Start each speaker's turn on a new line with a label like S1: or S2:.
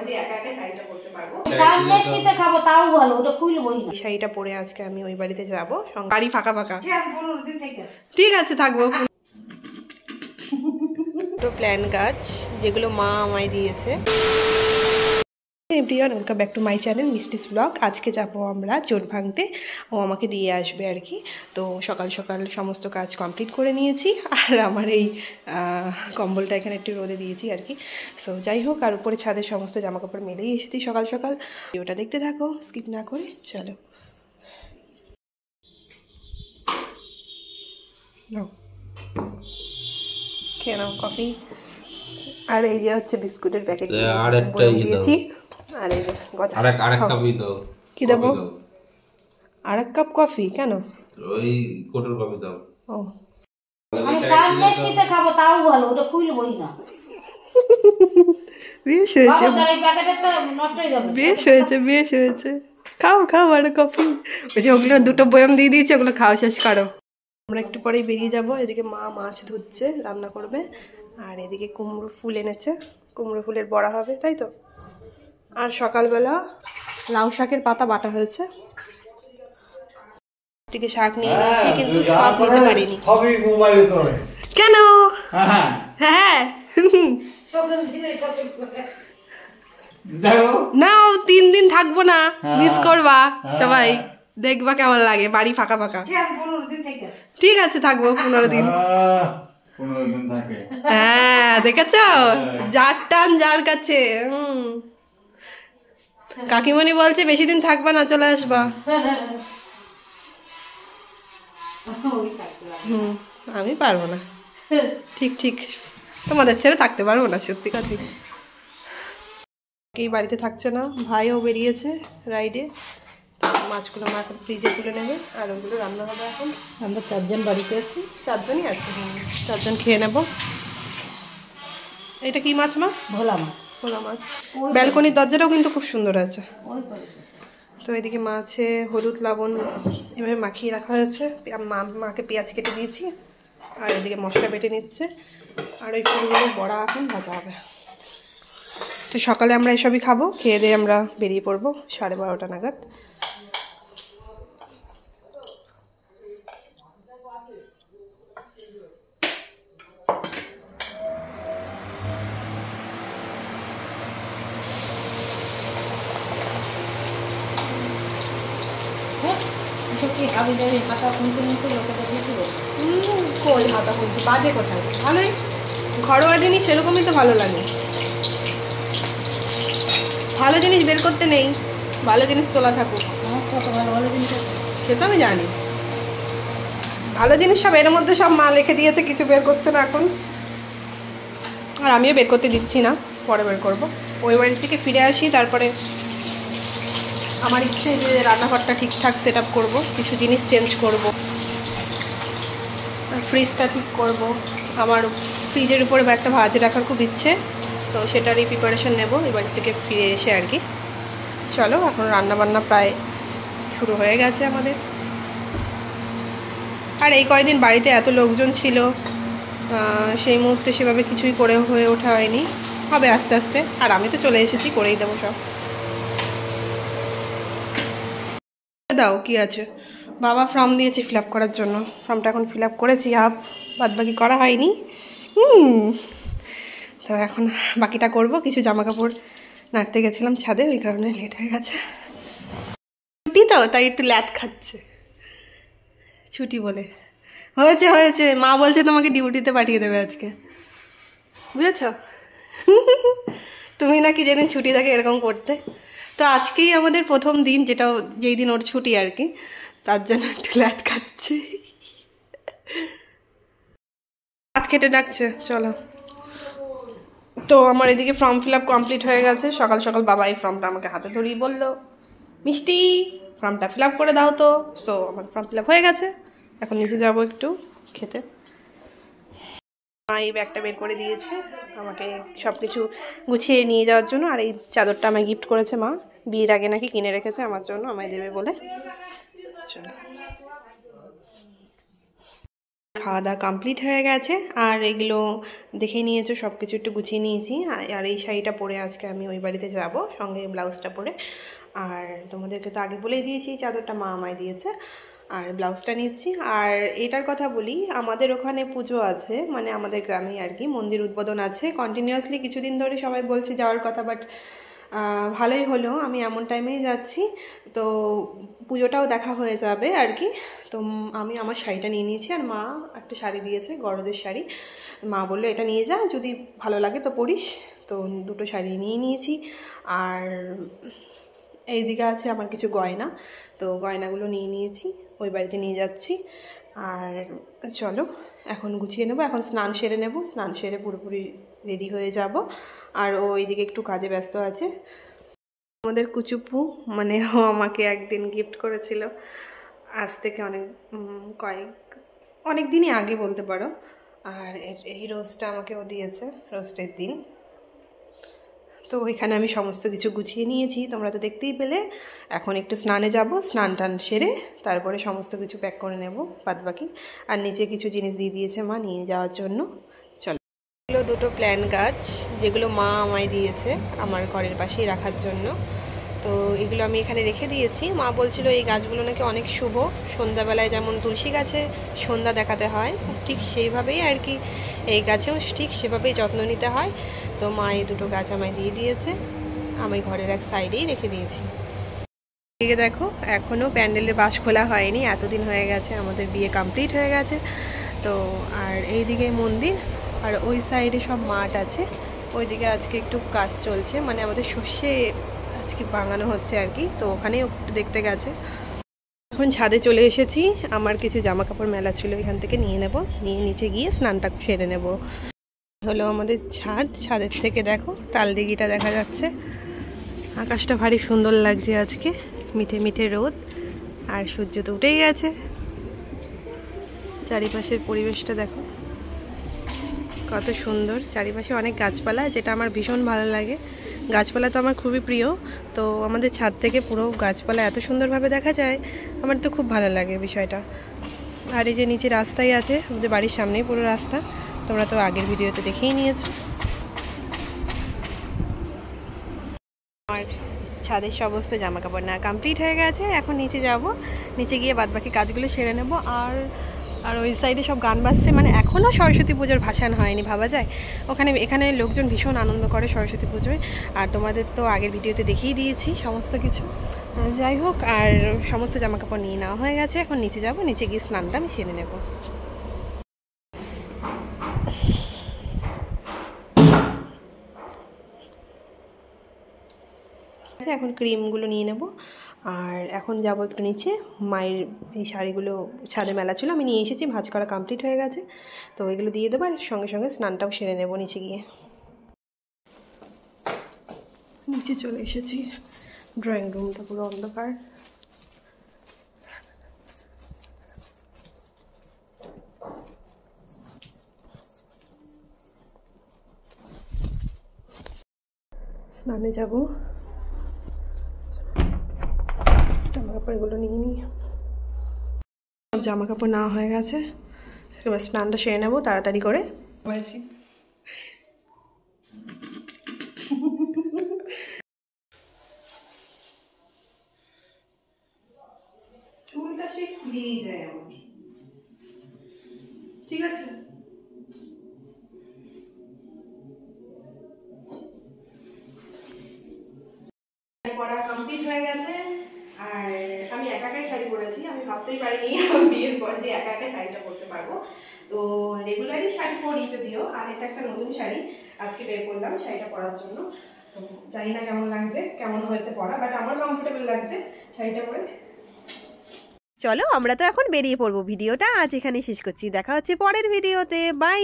S1: যে একা একা শাড়িটা পরতে পারবো।
S2: সামনে শীতে খাবো তাও ভালো, ওটা খুলবই না।
S1: শাড়িটা পরে আজকে আমি ওই বাড়িতে যাবো, বাড়ি ফাঁকা ফাঁকা। ঠিক আছে থাকবো। তো প্ল্যান গাছ যেগুলো মা আমায় দিয়েছে। Everyone, welcome back to my channel মিষ্টিস blog. আজকে যাবো আমরা চোট ভাঙতে, ও আমাকে দিয়ে আসবে আর কি। তো সকাল সকাল সমস্ত কাজ কমপ্লিট করে নিয়েছি, আর আমার এই কম্বলটা এখানে একটু রোদে দিয়েছি আর কি। সো যাই হোক, আর উপরে ছাদের সমস্ত জামাকাপড় মেলেই এসেছি সকাল সকাল। ভিডিওটা দেখতে থাকো স্কিপ না করে। চলো খেয়ে নাও কফি। আর এই যে হচ্ছে বিস্কুটের প্যাকেট দিয়েছি। আর এই যে
S3: আরেক কাপই দাও।
S1: কি দেবো? আরেক কাপ কফি? কেন?
S3: ওই কোটোর কফি দাও।
S1: ও
S2: সামনে শীতে খাবো তাও ভালো, ওটা খুলবই না।
S1: বেশ হয়েছে,
S2: নষ্ট হয়ে যাবে।
S1: বেশ হয়েছে, বেশ হয়েছে। খাও খাও আর কফি। ওই যে ওগুলো দুটো বয়াম দিয়ে দিয়েছি, ওগুলো খাওয়া শেষ করো। আমরা একটু পরেই বেরিয়ে যাব। এদিকে মা মাছ ধুচ্ছে, রান্না করবে। আর এদিকে কুমড়ো ফুল এনেছে, কুমড়ো ফুলের বড়া হবে, তাই তো। আর সকালবেলা লাউ শাকের পাতা বাটা হয়েছে। এদিকে শাক নিয়ে নিয়েছি, কিন্তু সব নিতে পারিনি। কেন? হ্যাঁ নাও, 3 দিন থাকবো না, মিস করবা সবাই, দেখবা কেমন লাগে বাড়ি ফাঁকা ফাঁকা। ঠিক আছে থাকবো 15 দিন। হ্যাঁ দেখেছ, যার টান যার কাছে। কাকিমণি বলছে বেশি দিন থাকবা না, চলে আসবা। আমি পারবো না। ঠিক ঠিক, তোমাদের ছেড়ে থাকতে পারবো না, সত্যি কথা। কেই বাড়িতে থাকছে না, ভাইও বেরিয়েছে রাইডে। মাছগুলো মা এখন ফ্রিজে তুলে নেবে, আর ওগুলো রান্না হবে এখন।
S2: আমরা 4 জন বাড়িতে আছি।
S1: 4 জনই আছে, 4 জন খেয়ে নেব। এটা কি মাছ মা?
S2: ভোলা মাছ।
S1: ভোলা মাছ। ব্যালকনির দরজাটাও কিন্তু খুব সুন্দর আছে। তো এদিকে মাছে হলুদ লবণ এভাবে মাখিয়ে রাখা হয়েছে। মাকে পেঁয়াজ কেটে দিয়েছি, আর এদিকে মশলা বেটে নিচ্ছে। আর ওই ফুলগুলো বড়া এখন ভাজা হবে। তো সকালে আমরা এসবই খাবো, খেয়ে দিয়ে আমরা বেরিয়ে পড়বো 12:30 নাগাদ। কই হাতা খুলছি, বাজে কোথায়? ভালোই, ঘরোয়া জিনিস সেরকমই তো ভালো লাগে। ভালো জিনিস বের করতে নেই, ভালো জিনিস তোলা থাকুক। সে তো আমি জানি, ভালো জিনিস সব এর মধ্যে সব মা লিখে দিয়েছে, কিছু বের করছে না এখন। আর আমিও বের করতে দিচ্ছি না, পরে বের করবো। ওই বাড়ি থেকে ফিরে আসি, তারপরে আমার ইচ্ছে যে রান্নাঘরটা ঠিকঠাক সেট আপ করবো, কিছু জিনিস চেঞ্জ করব, ফ্রিজটা ঠিক করব। আমার ফ্রিজের উপরে একটা ভাজে রাখার খুব ইচ্ছে, তো সেটারই প্রিপারেশন নেব এই বাড়ি থেকে ফিরে এসে আর কি। চলো, এখন রান্নাবান্না প্রায় শুরু হয়ে গেছে আমাদের। আর এই কয়েকদিন বাড়িতে এত লোকজন ছিল, সেই মুহূর্তে সেভাবে কিছুই করে হয়ে ওঠা হয়নি, হবে আস্তে আস্তে। আর আমি তো চলে এসেছি, করেই দেবো সব। দাও কি আছে, বাবা ফর্ম দিয়েছে ফিল আপ করার জন্য। ফর্মটা এখন ফিল আপ করেছি, বাদবাকি করা হয়নি। তো এখন বাকিটা করব। কিছু জামা কাপড় নাড়তে গেছিলাম ছাদে, ওই কারণে লেট হয়ে গেছে। ছুটি তো, তাই একটু ল্যাট খাচ্ছে ছুটি বলে। হয়েছে হয়েছে, মা বলছে তোমাকে ডিউটিতে পাঠিয়ে দেবে আজকে, বুঝেছ? তুমি নাকি যেদিন ছুটি থাকে এরকম করতে। তো আজকেই আমাদের প্রথম দিন, যেই দিন ওর ছুটি আর কি, তার জন্য একটু ল্যাট খাচ্ছে। ভাত খেতে ডাকছে, চলো। তো আমার এদিকে ফর্ম ফিল আপ কমপ্লিট হয়ে গেছে। সকাল সকাল বাবা এই ফর্মটা আমাকে হাতে ধরিয়ে বললো, মিষ্টি ফর্মটা ফিল আপ করে দাও তো। সো আমার ফর্ম ফিল আপ হয়ে গেছে, এখন নিচে যাবো একটু খেতে। মা এই ব্যাগটা বের করে দিয়েছে আমাকে সব কিছু গুছিয়ে নিয়ে যাওয়ার জন্য। আর এই চাদরটা আমায় গিফট করেছে মা, বিয়ের আগে নাকি কিনে রেখেছে আমার জন্য, আমায় দেবে বলে। চলো। খাওয়া দাওয়া কমপ্লিট হয়ে গেছে, আর এগুলো দেখে নিয়েছো, সব কিছু একটু গুছিয়ে নিয়েছি। আর এই শাড়িটা পরে আজকে আমি ওই বাড়িতে যাব, সঙ্গে ব্লাউজটা পরে। আর তোমাদেরকে তো আগে বলেই দিয়েছি, চাদরটা মা আমায় দিয়েছে, আর ব্লাউজটা নিচ্ছি। আর এটার কথা বলি, আমাদের ওখানে পুজো আছে, মানে আমাদের গ্রামে আর কি মন্দির উদ্বোধন আছে কন্টিনিউয়াসলি কিছুদিন ধরে, সবাই বলছে যাওয়ার কথা, বাট ভালোই হলো আমি এমন টাইমেই যাচ্ছি, তো পুজোটাও দেখা হয়ে যাবে আর কি। তো আমি আমার শাড়িটা নিয়ে নিয়েছি, আর মা একটা শাড়ি দিয়েছে, গরদের শাড়ি। মা বললো এটা নিয়ে যা, যদি ভালো লাগে তো পরিস। তো দুটো শাড়ি নিয়ে নিয়েছি। আর এইদিকে আছে আমার কিছু গয়না, তো গয়নাগুলো নিয়ে নিয়েছি, ওই বাড়িতে নিয়ে যাচ্ছি। আর চলো এখন গুছিয়ে নেবো, এখন স্নান সেরে নেব, স্নান সেরে পুরোপুরি রেডি হয়ে যাব। আর ও এইদিকে একটু কাজে ব্যস্ত আছে। আমাদের কুচুপু, মানে ও আমাকে একদিন গিফট করেছিল, আজ থেকে অনেক দিনই আগে বলতে পারো। আর এই রোজটা আমাকে ও দিয়েছে রোস্টের দিন। তো ওইখানে আমি সমস্ত কিছু গুছিয়ে নিয়েছি, তোমরা তো দেখতেই পেলে। এখন একটু স্নানে যাব, স্নান টান সেরে তারপরে সমস্ত কিছু প্যাক করে নেব বাদবাকি। আর নিচে কিছু জিনিস দিয়ে দিয়েছে মা নিয়ে যাওয়ার জন্য। চলো, এগুলো দুটো প্ল্যান গাছ, যেগুলো মা আমায় দিয়েছে আমার ঘরের পাশেই রাখার জন্য। তো এগুলো আমি এখানে রেখে দিয়েছি। মা বলছিল এই গাছগুলো নাকি অনেক শুভ, সন্ধ্যাবেলায় যেমন তুলসী গাছে সন্ধ্যা দেখাতে হয়, ঠিক সেইভাবেই আর কি এই গাছেও ঠিক সেভাবেই যত্ন নিতে হয়। তো মা এই দুটো গাছ আমায় দিয়ে দিয়েছে, আমি ঘরের এক সাইডেই রেখে দিয়েছি। এদিকে দেখো, এখনও প্যান্ডেলের বাঁশ খোলা হয়নি, এতদিন হয়ে গেছে, আমাদের বিয়ে কমপ্লিট হয়ে গেছে। তো আর এইদিকে মন্দির, আর ওই সাইডে সব মাঠ আছে, ওইদিকে আজকে একটু কাজ চলছে, মানে আমাদের সর্ষে আজকে বাঙানো হচ্ছে আর কি, তো ওখানেও একটু দেখতে গেছে। এখন ছাদে চলে এসেছি, আমার কিছু জামা কাপড় মেলা ছিল, এখান থেকে নিয়ে নেব, নিয়ে নিচে গিয়ে স্নানটা সেরে নেব। হলো আমাদের ছাদ, ছাদের থেকে দেখো তালদিঘিটা দেখা যাচ্ছে, আকাশটা ভারী সুন্দর লাগছে আজকে, মিঠে মিঠে রোদ, আর সূর্য তো উঠেই গেছে। চারিপাশের পরিবেশটা দেখো কত সুন্দর, চারিপাশে অনেক গাছপালা, যেটা আমার ভীষণ ভালো লাগে। গাছপালা তো আমার খুবই প্রিয়, তো আমাদের ছাদ থেকে পুরো গাছপালা এত সুন্দরভাবে দেখা যায়, আমার তো খুব ভালো লাগে বিষয়টা। আর এই যে নিচে রাস্তাই আছে, আমাদের বাড়ির সামনেই পুরো রাস্তা, তোমরা তো আগের ভিডিওতে দেখেই নিয়েছো। আমার ছাদের সমস্ত জামা কাপড় না কমপ্লিট হয়ে গেছে, এখন নিচে যাব, নিচে গিয়ে বাদবাকি কাজগুলো সেরে নেব। আর ওই সাইডে সব গান বাজছে, মানে এখনও সরস্বতী পুজোর ভাসান হয়নি ভাবা যায়। এখানে লোকজন ভীষণ আনন্দ করে সরস্বতী পুজোয়, আর তোমাদের তো আগের ভিডিওতে দেখিয়ে দিয়েছি সমস্ত কিছু। যাই হোক, আর সমস্ত জামা কাপড় নিয়ে নেওয়া হয়ে গেছে, এখন নিচে যাব, নিচে গিয়ে স্নানটা আমি সেরে নেব। এখন ক্রিমগুলো নিয়ে নেব, আর এখন যাব একটু নিচে। মায়ের এই শাড়িগুলো ছাদে মেলা ছিল, আমি নিয়ে এসেছি, ভাঁজ করা কমপ্লিট হয়ে গেছে, তো এগুলো দিয়ে দেবো, আর সঙ্গে সঙ্গে স্নানটাও সেরে নেব নিচে গিয়ে। নিচে চলে এসেছি, ড্রয়িং রুমটা পুরো অন্ধকার। স্নানে যাব, জামা কাপড়গুলো নিয়ে নিই। জামা কাপড় নেওয়া হয়ে গেছে, এবার স্নানটা সেরে নেবো তাড়াতাড়ি করে। চুলটা সে খুলেই যায় আমার, ঠিক আছে। পড়া কমপ্লিট হয়ে গেছে, আর আমি একা একাই শাড়ি পরেছি, আমি ভাবতেই পারিনি বিয়ের পর যে একা একা শাড়িটা পরতে পারবো। তো রেগুলারই শাড়ি পরি যদিও, আর এটা একটা নতুন শাড়ি আজকে বের করলাম শাড়িটা পরার জন্য। তো জানি না কেমন লাগছে, কেমন হয়েছে পরা, বাট আমার কমফোর্টেবল লাগছে শাড়িটা পরে।
S4: চলো আমরা তো এখন বেরিয়ে পড়বো, ভিডিওটা আজ এখানে শেষ করছি, দেখা হচ্ছে পরের ভিডিওতে, বাই।